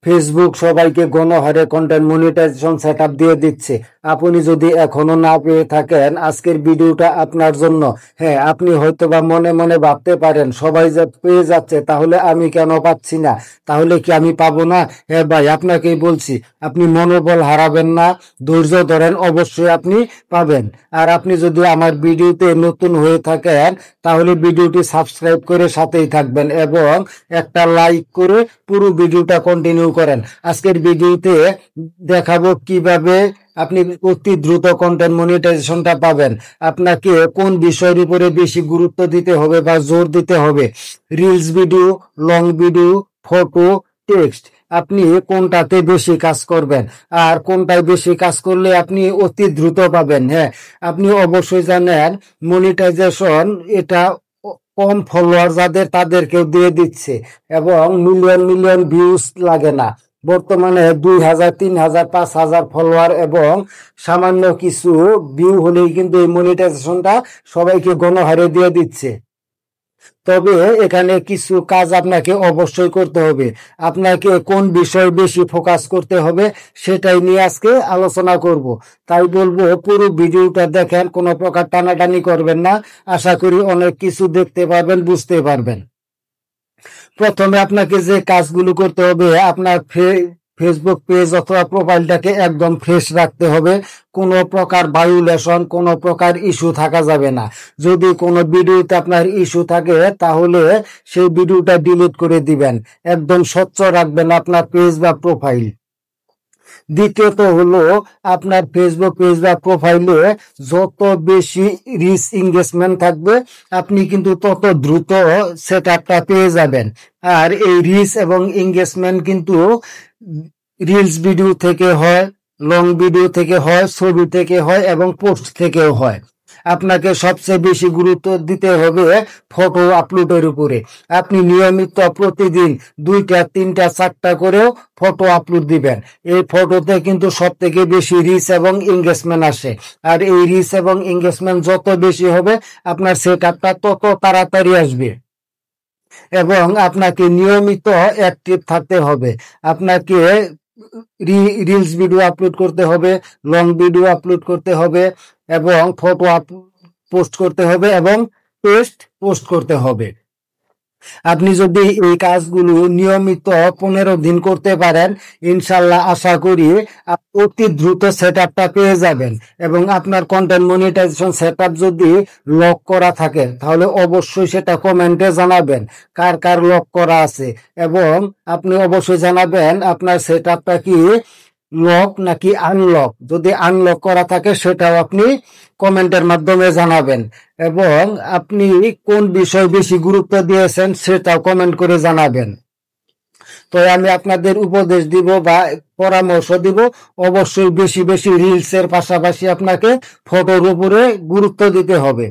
Facebook সবাইকে গণহারে content monetization setup দিয়ে দিচ্ছে। আপনি যদি এখনো না পেয়ে থাকেন, আজকের ভিডিওটা আপনার জন্য। হ্যাঁ, আপনি হয়তোবা মনে মনে ভাবতে পারেন সবাই যে পেয়ে যাচ্ছে, তাহলে আমি কেন পাচ্ছি না? তাহলে কি আমি পাবো না? হ্যাঁ ভাই, আপনাকেই বলছি, আপনি মনোবল হারাবেন না, ধৈর্য ধরেন, অবশ্যই আপনি পাবেন। আর আপনি যদি আমার ভিডিওতে নতুন হয়ে থাকেন, তাহলে ভিডিওটি সাবস্ক্রাইব করে সাথেই থাকবেন এবং একটা লাইক করে পুরো ভিডিওটা কন্টিনিউ করেন। আজকের ভিডিওতে দেখাবো কিভাবে আপনি অতি দ্রুত কন্টেন্ট মনিটাইজেশনটা পাবেন। আপনাকে কোন বিষয়ের উপরে বেশি গুরুত্ব দিতে হবে বা জোর দিতে হবে? Reels video, long video, photo, text, আপনি কোনটাতে বেশি কাজ করবেন আর কোনটায় বেশি কাজ করলে আপনি অতি দ্রুত পাবেন? হ্যাঁ, আপনি অবশ্যই জানেন মনিটাইজেশন এটা কম ফলোয়ার যাদের তাদেরকেও দিয়ে দিচ্ছে এবং মিলিয়ন মিলিয়ন ভিউজ লাগে না। বর্তমানে 2000, 3000, 5000 ফলোয়ার এবং সামান্য কিছু ভিউ হলেই কিন্তু এই মনিটাইজেশনটা সবাইকে গণহারে দিয়ে দিচ্ছে। তবে এখানে কিছু কাজ আপনাকে অবশ্যই করতে হবে। আপনাকে কোন বিষয়ে বেশি ফোকাস করতে হবে সেটাই নিয়ে আজকে আলোচনা করব। তাই বলবো পুরো ভিডিওটা দেখেন, কোনো প্রকার টানাটানি করবেন না। আশা করি অনেক কিছু দেখতে পারবেন, বুঝতে পারবেন। প্রথমে আপনাকে যে কাজগুলো করতে হবে, আপনার ফেসবুক পেজ অথবা প্রোফাইলটাকে একদম ফ্রেশ রাখতে হবে। কোনো প্রকার ভায়োলেশন, কোনো প্রকার ইস্যু থাকা যাবে না। যদি কোনো ভিডিওতে আপনার ইস্যু থাকে, তাহলে সেই ভিডিওটা ডিলিট করে দিবেন। একদম স্বচ্ছ রাখবেন আপনার পেজ বা প্রোফাইল। দ্বিতীয়ত হলো, আপনার ফেসবুক পেজ বা প্রোফাইলে যত বেশি রিচ এঙ্গেজমেন্ট থাকবে, আপনি কিন্তু তত দ্রুত সেটআপটা পেয়ে যাবেন। আর এই রিচ এবং এঙ্গেজমেন্ট কিন্তু রিলস ভিডিও থেকে হয়, লং ভিডিও থেকে হয়, ছবি থেকে হয় এবং পোস্ট থেকেও হয়। আপনাকে সবচেয়ে বেশি গুরুত্ব দিতে হবে ফটো আপলোডের উপরে। আপনি নিয়মিত প্রতিদিন 2টা, 3টা, 4টা করেও ফটো আপলোড দিবেন। এই ফটোতে কিন্তু সব থেকে বেশি রিচ এবং এঙ্গেজমেন্ট আসে। আর এই রিচ এবং এঙ্গেজমেন্ট যত বেশি হবে, আপনার সেটআপটা তত তাড়াতাড়ি আসবে। এবং আপনাকে নিয়মিত অ্যাক্টিভ থাকতে হবে। আপনাকে রিলস ভিডিও আপলোড করতে হবে, লং ভিডিও আপলোড করতে হবে এবং ফটো পোস্ট করতে হবে এবং টেক্সট পোস্ট করতে হবে। আপনি যদি এই কাজগুলো নিয়মিত 15 দিন করতে পারেন, ইনশাল্লাহ আশা করি অতি দ্রুত সেটআপটা পেয়ে যাবেন। এবং আপনার কন্টেন্ট মনিটাইজেশন সেটআপ যদি লক করা থাকে, তাহলে অবশ্যই সেটা কমেন্টে জানাবেন কার কার লক করা আছে। এবং আপনি অবশ্যই জানাবেন আপনার সেটআপটা কি লক নাকি আনলক। যদি আনলক করা থাকে, সেটাও আপনি কমেন্টের মাধ্যমে জানাবেন। এবং আপনি কোন বিষয় বেশি গুরুত্ব দিয়েছেন সেটাও কমেন্ট করে জানাবেন। তো আমি আপনাদের উপদেশ দিব বা পরামর্শ দিব, অবশ্যই বেশি বেশি রিলসের পাশাপাশি আপনাকে ফটোর উপরে গুরুত্ব দিতে হবে।